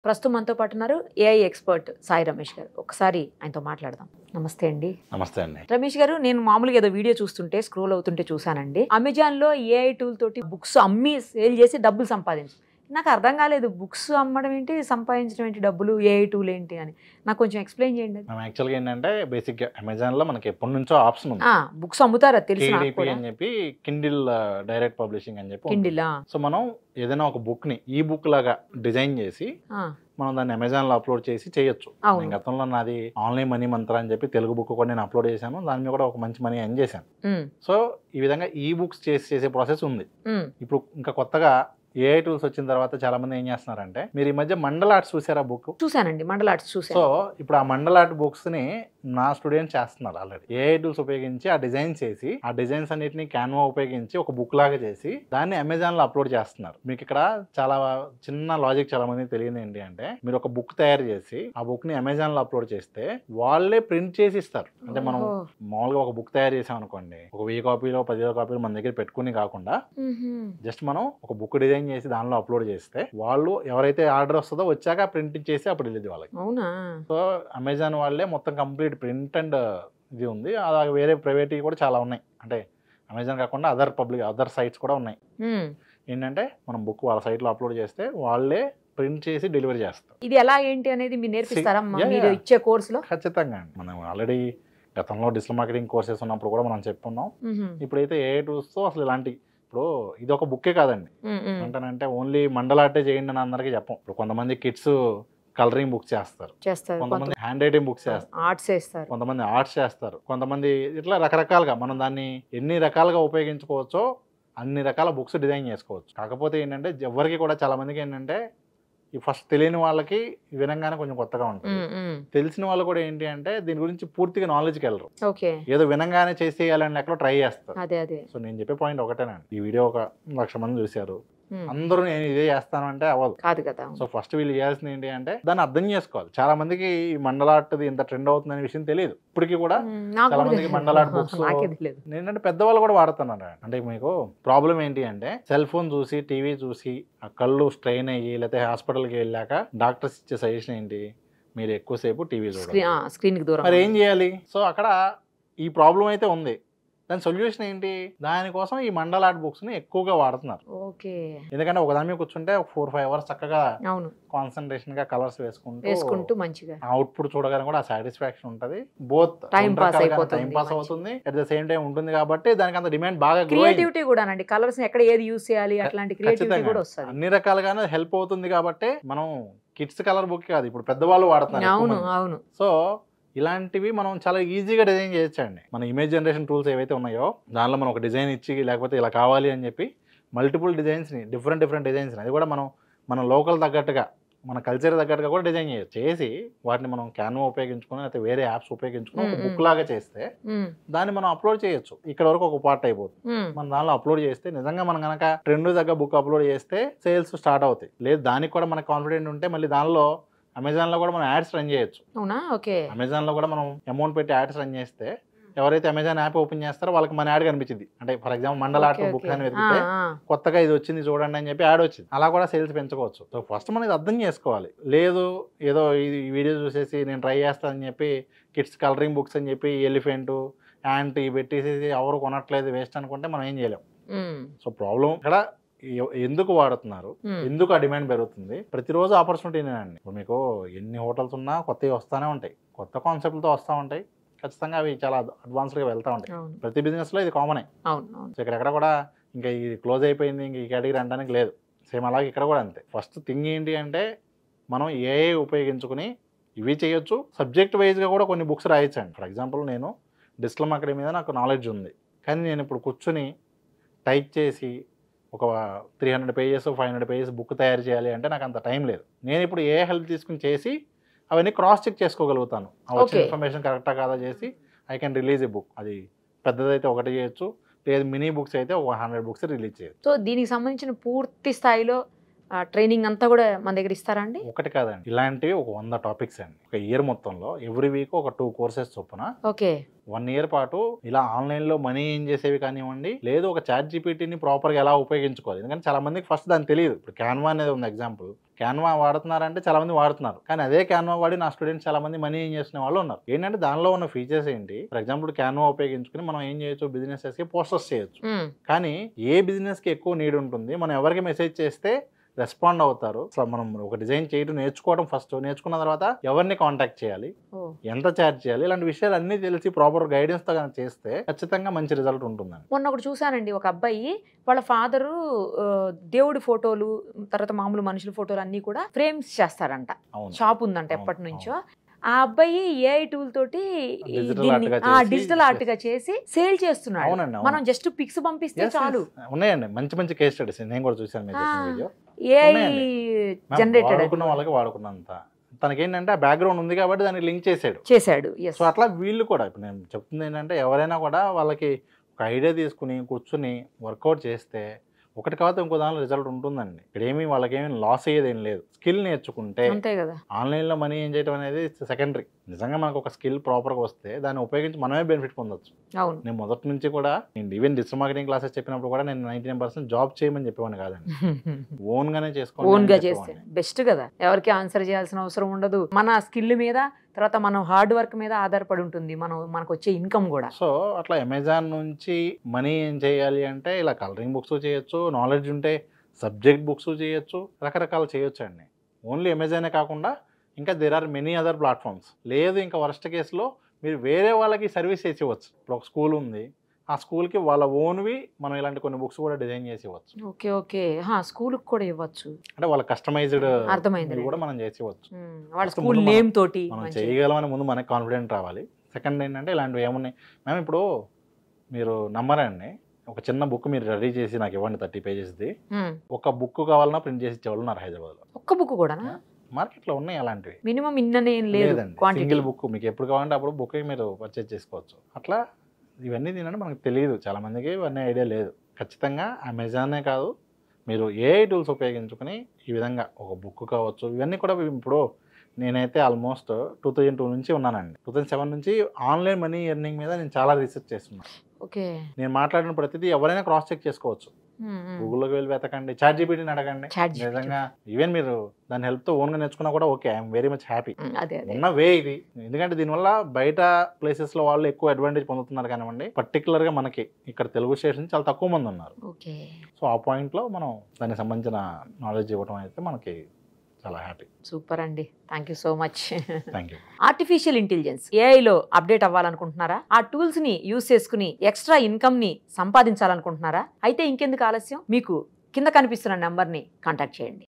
ప్రస్తుతం మనతో పాటు ఉన్నారు ఏఐ ఎక్స్పర్ట్ సాయి రమేష్ గారు. ఒకసారి ఆయనతో మాట్లాడదాం. నమస్తే అండి. నమస్తే అండి. రమేష్ గారు, నేను మామూలుగా ఏదో వీడియో చూస్తుంటే స్క్రోల్ అవుతుంటే చూసానండి. అమెజాన్ లో ఏఐ టూల్ తోటి బుక్స్ అమ్మి సేల్ చేసి డబ్బులు సంపాదించు. నాకు అర్థం కాలేదు, బుక్స్ అమ్మడం ఏంటి, సంపాదించడం ఏంటి, డబ్బులు ఏఐ టూల్ ఏంటి అని నాకు కొంచెం ఎక్స్ప్లెయిన్ చేయండి. మనం యాక్చువల్గా ఏంటంటే బేసిక్గా అమెజాన్లో మనకి ఎప్పటి నుంచో ఆప్షన్ ఉంది. బుక్స్ అమ్ముతారా తెలుసు KDP అని చెప్పి కిండిల్ డైరెక్ట్ పబ్లిషింగ్ అని చెప్పి కిండిల్. సో మనం ఏదైనా ఒక బుక్ ని ఈ బుక్ లాగా డిజైన్ చేసి మనం దాన్ని అమెజాన్ లో అప్లోడ్ చేసి చేయొచ్చు. గతంలో నాది ఆన్లైన్ మనీ మంత్ర అని చెప్పి తెలుగు బుక్ కూడా నేను అప్లోడ్ చేశాను. దాని మీద కూడా ఒక మంచి మనీ ఎర్న్ చేశాను. సో ఈ విధంగా ఈ బుక్స్ చేసే ప్రాసెస్ ఉంది. ఇప్పుడు ఇంకా కొత్తగా ఏఐ టూల్స్ వచ్చిన తర్వాత చాలా మంది ఏం చేస్తున్నారంటే, మీరు ఈ మధ్య మండల్ ఆర్ట్స్ చూసారా బుక్? చూసానండి, మండల్ ఆర్ట్స్ చూసాను. సో ఇప్పుడు ఆ మండల్ ఆర్ట్ బుక్స్ ని నా స్టూడెంట్స్ చేస్తున్నారు ఆల్రెడీ. ఏఐ టూల్స్ ఉపయోగించి ఆ డిజైన్స్ చేసి ఆ డిజైన్స్ అన్నిటిని క్యాన్వా ఉపయోగించి ఒక బుక్ లాగా చేసి దాన్ని అమెజాన్ లో అప్లోడ్ చేస్తున్నారు. మీకు ఇక్కడ చాలా చిన్న లాజిక్ చాలా మంది తెలియదు ఏంటి అంటే, మీరు ఒక బుక్ తయారు చేసి ఆ బుక్ ని అమెజాన్ లో అప్లోడ్ చేస్తే వాళ్ళే ప్రింట్ చేసి ఇస్తారు. అంటే మనం మామూలుగా ఒక బుక్ తయారు చేసాం అనుకోండి, ఒక 1000 కాపీలో 10,000 కాపీలు మన దగ్గర పెట్టుకుని కాకుండా జస్ట్ మనం ఒక బుక్ డిజైన్ చేసి దానిలో అప్లోడ్ చేస్తే వాళ్ళు ఎవరైతే ఆర్డర్ వస్తుందో వచ్చాక ప్రింట్ చేసి అప్పుడు వెళ్ళేది వాళ్ళకి. సో అమెజాన్ వాళ్ళే మొత్తం కంప్లీట్ ప్రింట్ అండ్ ఇది ఉంది. అలాగే వేరే ప్రైవేట్ కూడా చాలా ఉన్నాయి. అంటే అమెజాన్ కాకుండా అదర్ సైట్స్ కూడా ఉన్నాయి. ఏంటంటే మనం బుక్ వాళ్ళ సైట్ లో అప్లోడ్ చేస్తే వాళ్ళే ప్రింట్ చేసి డెలివరీ చేస్తారు. ఇది ఎలా ఏంటి అనేది మీరు నేర్పిస్తారా మీరు ఇచ్చే కోర్సులో? ఖచ్చితంగా. మనం ఆల్రెడీ గతంలో డిజిటల్ మార్కెటింగ్ కోర్సెస్ ఉన్నప్పుడు కూడా మనం చెప్పుకున్నాం. ఇప్పుడైతే ఏఐ టూల్స్ తో అసలు ఇలాంటి, ఇప్పుడు ఇది ఒక బుక్కే కాదండి. అంటే ఓన్లీ మండల్ ఆర్టే చేయండి అని అందరికీ చెప్పం. ఇప్పుడు కొంతమంది కిడ్స్ కలరింగ్ బుక్స్ చేస్తారు, కొంతమంది హ్యాండ్ రైటింగ్ బుక్స్ చేస్తారు, కొంతమంది ఆర్ట్స్ చేస్తారు, కొంతమంది ఇట్లా రకరకాలుగా మనం దాన్ని ఎన్ని రకాలుగా ఉపయోగించుకోవచ్చో అన్ని రకాల బుక్స్ డిజైన్ చేసుకోవచ్చు. కాకపోతే ఏంటంటే ఎవరికి కూడా చాలా మందికి ఏంటంటే ఈ ఫస్ట్ తెలియని వాళ్ళకి వినంగానే కొంచెం కొత్తగా ఉంటుంది. తెలిసిన వాళ్ళు కూడా ఏంటి అంటే దీని గురించి పూర్తిగా నాలెడ్జ్కి వెళ్ళరు. ఏదో వినంగానే చేసేయాలని ఎక్కడో ట్రై చేస్తారు. సో నేను చెప్పే పాయింట్ ఒకటేనండి, ఈ వీడియో 1,00,000 మంది చూశారు, అందరూ నేను ఇదే చేస్తాను అంటే అవ్వదు కాదు కదా. సో ఫస్ట్ వీళ్ళు చేయాల్సింది ఏంటి అంటే దాన్ని అర్థం చేసుకోవాలి. చాలా మందికి ఈ మండల్ ఆర్ట్ ఇంత ట్రెండ్ అవుతుందనే విషయం తెలియదు. ఇప్పటికీ కూడా చాలా మందికి మండల్ ఆర్ట్ బుక్స్ ఏంటంటే పెద్దవాళ్ళు కూడా వాడుతున్నారు. అంటే మీకు ప్రాబ్లం ఏంటి అంటే సెల్ ఫోన్ చూసి టీవీ చూసి ఆ కళ్ళు స్ట్రెయిన్ అయ్యి లేకపోతే హాస్పిటల్కి వెళ్ళాక డాక్టర్స్ ఇచ్చే సజెషన్ ఏంటి, మీరు ఎక్కువసేపు టీవీ చూడాలి, స్క్రీన్ కి దూరం. మరి ఏం చేయాలి? సో అక్కడ ఈ ప్రాబ్లం అయితే ఉంది. దాని సొల్యూషన్ ఏంటి? దానికోసం ఈ మండల్ ఆర్ట్ బుక్స్ ని ఎక్కువగా వాడుతున్నారు. ఎందుకంటే ఒక దాని మీద కూర్చుంటే 4-5 అవర్స్ చక్కగా కాన్సన్ట్రేషన్ గా కలర్స్ వేసుకుంటూ మంచిగా అవుట్పుట్ చూడగానే కూడా ఆ సాటిస్ఫాక్షన్ ఉంటది. బోత్ టైం పాస్ అవుతుంది, అట్ ద సేమ్ టైం ఉంటుంది. కాబట్టి దానికి అంత డిమాండ్ బాగా క్రియేటివిటీ కూడా అండి, కలర్స్ ఎక్కడ ఏది యూస్ చేయాలి అట్లాంటి క్రియేటివిటీ కూడా వస్తుంది. అన్ని రకాలుగానే హెల్ప్ అవుతుంది. కాబట్టి మనం కిడ్స్ కలర్ బుక్ కాదు, ఇప్పుడు పెద్దవాళ్ళు వాడుతున్నారు. సో ఇలాంటివి మనం చాలా ఈజీగా డిజైన్ చేయొచ్చండి. మన ఇమేజ్ జనరేషన్ టూల్స్ ఏవైతే ఉన్నాయో దానిలో మనం ఒక డిజైన్ ఇచ్చి లేకపోతే ఇలా కావాలి అని చెప్పి మల్టిపుల్ డిజైన్స్ని డిఫరెంట్ డిజైన్స్ని అది కూడా మనం లోకల్ తగ్గట్టుగా మన కల్చర్ తగ్గట్టుగా కూడా డిజైన్ చేయొచ్చు. చేసి వాటిని మనం క్యాన్వా ఉపయోగించుకొని లేకపోతే వేరే యాప్స్ ఉపయోగించుకొని ఒక బుక్ లాగా చేస్తే దాన్ని మనం అప్లోడ్ చేయొచ్చు. ఇక్కడ వరకు ఒక పార్ట్ అయిపోతుంది. మనం దానిలో అప్లోడ్ చేస్తే నిజంగా మనం కనుక ట్రెండ్ తగ్గ బుక్ అప్లోడ్ చేస్తే సేల్స్ స్టార్ట్ అవుతాయి. లేదు దానికి కూడా మనకు కాన్ఫిడెంట్ ఉంటే మళ్ళీ దానిలో అమెజాన్ లో కూడా మనం యాడ్స్ రన్ చేయొచ్చు. అమెజాన్ లో కూడా మనం అమౌంట్ పెట్టి యాడ్స్ రన్ చేస్తే ఎవరైతే అమెజాన్ యాప్ ఓపెన్ చేస్తారో వాళ్ళకి మన యాడ్ కనిపించింది. అంటే for example mandal art book అని వెతికితే కొత్తగా ఇది వచ్చింది చూడండి అని చెప్పి యాడ్ వచ్చింది. అలా కూడా సేల్స్ పెంచుకోవచ్చు. సో ఫస్ట్ మనం ఇది అర్థం చేసుకోవాలి. లేదు ఏదో ఈ వీడియో చూసేసి నేను ట్రై చేస్తానని చెప్పి కిడ్స్ కలరింగ్ బుక్స్ అని చెప్పి ఎలిఫెంట్ యాంట్ పెట్టేసి ఎవరు కొనట్లేదు వేస్ట్ అనుకుంటే మనం ఏం చేయలేం. సో ప్రాబ్లం ఇక్కడ ఎందుకు వాడుతున్నారు, ఎందుకు ఆ డిమాండ్ పెరుగుతుంది? ప్రతిరోజు ఆపర్చునిటీనేనండి. ఇప్పుడు మీకు ఎన్ని హోటల్స్ ఉన్నా కొత్తవి వస్తూనే ఉంటాయి, కొత్త కాన్సెప్ట్లతో వస్తూ ఉంటాయి. ఖచ్చితంగా అవి చాలా అడ్వాన్స్డ్గా వెళ్తూ ఉంటాయి. ప్రతి బిజినెస్లో ఇది కామనే. సో ఇక్కడెక్కడ కూడా ఇంకా ఇది క్లోజ్ అయిపోయింది ఇంక ఈ కేటగిరీ అనడానికి లేదు. సేమ్ అలాగే ఇక్కడ కూడా అంతే. ఫస్ట్ థింగ్ ఏంటి అంటే మనం ఏఐ ఉపయోగించుకుని ఇవి చేయొచ్చు. సబ్జెక్ట్ వైజ్గా కూడా కొన్ని బుక్స్ రాయొచ్చండి. ఫర్ ఎగ్జాంపుల్ నేను డిజిటల్ మార్కెటింగ్ మీద నాకు నాలెడ్జ్ ఉంది, కానీ నేను ఇప్పుడు కూర్చుని టైప్ చేసి ఒక 300 పేజెస్ 500 పేజెస్ బుక్ తయారు చేయాలి అంటే నాకు అంత టైం లేదు. నేను ఇప్పుడు ఏ హెల్ప్ తీసుకుని చేసి అవన్నీ క్రాస్ చెక్ చేసుకోగలుగుతాను. ఆ వచ్చిన ఇన్ఫర్మేషన్ కరెక్టా కాదా చేసి I can release A book. అది పెద్దదైతే ఒకటి చేయొచ్చు, లేదు మినీ బుక్స్ అయితే ఒక 100 బుక్స్ రిలీజ్ చేయొచ్చు. సో దీనికి సంబంధించిన పూర్తి స్థాయిలో ట్రైనింగ్ అంతా కూడా మన దగ్గర ఇస్తారా అండి? ఒకటి కాదండి, ఇలాంటివి ఒక 100 టాపిక్స్ అండి. ఒక ఇయర్ మొత్తంలో ఎవ్రీ వీక్ ఒక 2 కోర్సెస్ చొప్పున ఓకే 1 ఇయర్ పాటు ఇలా ఆన్లైన్లో మనీ ఏం చేసేవి కానివ్వండి, లేదు ఒక చాట్ జీపీటీని ప్రాపర్గా ఎలా ఉపయోగించుకోవాలి. ఎందుకంటే చాలా మందికి ఫస్ట్ దాన్ని తెలియదు. ఇప్పుడు క్యాన్వా అనేది ఉంది ఎగ్జాంపుల్, క్యాన్వా వాడుతున్నారంటే చాలా మంది వాడుతున్నారు, కానీ అదే క్యాన్వా వాడి నా స్టూడెంట్స్ చాలా మంది మనీ ఏం చేసిన వాళ్ళు ఉన్నారు. ఏంటంటే దానిలో ఉన్న ఫీచర్స్ ఏంటి, ఫర్ ఎగ్జాంపుల్ క్యాన్వా ఉపయోగించుకుని మనం ఏం చేయొచ్చు, బిజినెసెస్కి పోస్టర్స్ చేయొచ్చు. కానీ ఏ బిజినెస్కి ఎక్కువ నీడ్ ఉంటుంది, మనం ఎవరికి మెసేజ్ చేస్తే రెస్పాండ్ అవుతారు, అసలు మనం ఒక డిజైన్ చేయడం నేర్చుకోవడం, ఫస్ట్ నేర్చుకున్న తర్వాత ఎవరిని కాంటాక్ట్ చేయాలి, ఎంత ఛార్జ్ చేయాలి, ఇలాంటి విషయాలు అన్ని తెలిసి ప్రాపర్ గైడెన్స్ తో కనుక చేస్తే ఖచ్చితంగా మంచి రిజల్ట్ ఉంటుందండి. మొన్న ఒకటి చూసానండి, ఒక అబ్బాయి వాళ్ళ ఫాదరు దేవుడి ఫోటోలు తర్వాత మామూలు మనుషుల ఫోటోలు అన్ని కూడా ఫ్రేమ్స్ చేస్తారంట, షాప్ ఉందంట ఎప్పటి నుంచో. ఆ అబ్బాయి ఏఐ టూల్ తోటి డిజిటల్ ఆర్ట్ గా చేసి సేల్ చేస్తున్నాడు. మనం జస్ట్ పిక్స్ పంపిస్తే చాలు. ఉన్నాయండి మంచి మంచి కేస్ స్టడీస్, నేను కూడా చూసాను. ఏఐ జనరేటెడ్ వాళ్ళకి వాడుకున్నంత తనకేంటంటే ఆ బ్యాక్గ్రౌండ్ ఉంది కాబట్టి దానికి లింక్ చేసాడు. సో అట్లా వీళ్ళు కూడా, ఇప్పుడు నేను చెప్తుంది ఏంటంటే ఎవరైనా కూడా వాళ్ళకి ఒక ఐడియా తీసుకుని కూర్చుని వర్కౌట్ చేస్తే ఒకటి కాకపోతే ఇంకో దానిలో రిజల్ట్ ఉంటుందండి. ఇక్కడ ఏమి వాళ్ళకేమీ లాస్ అయ్యేది ఏం లేదు. స్కిల్ నేర్చుకుంటే ఆన్లైన్లో మనీ ఏం చేయడం అనేది సెకండరీ. నిజంగా మనకు ఒక స్కిల్ ప్రాపర్గా వస్తే దాన్ని ఉపయోగించి మనమే బెనిఫిట్ పొందొచ్చు. నేను మొదటి నుంచి కూడా నేను ఈవెన్ డిజిటల్ మార్కెటింగ్ క్లాసెస్ చెప్పినప్పుడు కూడా నేను 99% జాబ్ చేయమని చెప్పేవాడిని కాదండి. ఓన్ గానే చేస్తే బెస్ట్ కదా, ఎవరికి ఆన్సర్ చేయాల్సిన అవసరం ఉండదు. మన స్కిల్ మీద తర్వాత మనం హార్డ్ వర్క్ మీద ఆధారపడి ఉంటుంది మనకు వచ్చే ఇన్కమ్ కూడా. సో అట్లా అమెజాన్ నుంచి మనీ ఏం చేయాలి అంటే ఇలా కలరింగ్ బుక్స్ చేయొచ్చు, నాలెడ్జ్ ఉంటే సబ్జెక్ట్ బుక్స్ చేయొచ్చు, రకరకాలు చేయొచ్చు అండి. ఓన్లీ అమెజానే కాకుండా ఇంకా there are many other platforms. లేదు ఇంకా వర్స్ట్ కేసులో మీరు వేరే వాళ్ళకి సర్వీస్ చేసి ఇవ్వచ్చు. ఇప్పుడు ఒక స్కూల్ ఉంది, ఆ స్కూల్కి వాళ్ళ ఓన్వి మనం ఇలాంటి కొన్ని బుక్స్ కూడా డిజైన్ చేసి ఇవ్వచ్చు. ఓకే ఓకే, స్కూల్కి కూడా ఇవ్వచ్చు. అంటే వాళ్ళ కస్టమైజ్డ్ అర్థమైంది కూడా మనం చేసి ఇవ్వచ్చు. వాళ్ళ స్కూల్ నేమ్ తోటి మనం చేయగలమని ముందు మనకి కాన్ఫిడెంట్ రావాలి. సెకండ్ ఏంటంటే ఇలాంటివి ఏమున్నాయి మ్యామ్, ఇప్పుడు మీరు నమ్మరండి, ఒక చిన్న బుక్ మీరు రెడీ చేసి నాకు ఇవ్వండి 30 పేజెస్ది, ఒక బుక్ కావాలన్నా ప్రింట్ చేసి ఇచ్చేవాళ్ళు ఉన్నారు హైదరాబాద్లో. ఒక్క బుక్ కూడా మార్కెట్లో ఉన్నాయి అలాంటివి. మినిమం ఇన్ననేం లేదండి, సింగిల్ బుక్ మీకు ఎప్పుడు కావాలంటే అప్పుడు బుక్ మీరు పర్చేజ్ చేసుకోవచ్చు. అట్లా ఇవన్నీ తినండి మనకు తెలియదు, చాలా మందికి ఇవన్నీ ఐడియా లేదు. ఖచ్చితంగా అమెజానే కాదు, మీరు ఏఐ టూల్స్ ఉపయోగించుకుని ఈ విధంగా ఒక బుక్ కావచ్చు, ఇవన్నీ కూడా. ఇప్పుడు నేనైతే ఆల్మోస్ట్ 2002 నుంచి ఉన్నానండి. 2007 నుంచి ఆన్లైన్ మనీ ఎర్నింగ్ మీద నేను చాలా రీసెర్చ్ చేస్తున్నాను. ఓకే, నేను మాట్లాడిన ప్రతిదీ ఎవరైనా క్రాస్ చెక్ చేసుకోవచ్చు. గూగుల్లోకి వెళ్ళి వెతకండి, చాట్ జీపీటీని అడగండి. నిజంగా ఈవెన్ మీరు దాని హెల్ప్తో ఓన్గా నేర్చుకున్నా కూడా okay, I'm very much happy. ఉన్న వే ఇది. ఎందుకంటే దీనివల్ల బయట ప్లేసెస్లో వాళ్ళు ఎక్కువ అడ్వాంటేజ్ పొందుతున్నారు కానివ్వండి, పర్టికులర్గా మనకి ఇక్కడ తెలుగు స్టేషన్ చాలా తక్కువ మంది ఉన్నారు. సో ఆ పాయింట్లో మనం దానికి సంబంధించిన నాలెడ్జ్ ఇవ్వడం అయితే మనకి చాలా హ్యాపీ. సూపర్ అండి, thank you so much. Thank you. Artificial intelligence ఏఐలో అప్డేట్ అవ్వాలనుకుంటున్నారా? ఆ టూల్స్ ని యూస్ చేసుకుని ఎక్స్ట్రా ఇన్కమ్ ని సంపాదించాలనుకుంటున్నారా? అయితే ఇంకెందుకు ఆలస్యం, మీకు కింద కనిపిస్తున్న నెంబర్ని కాంటాక్ట్ చేయండి.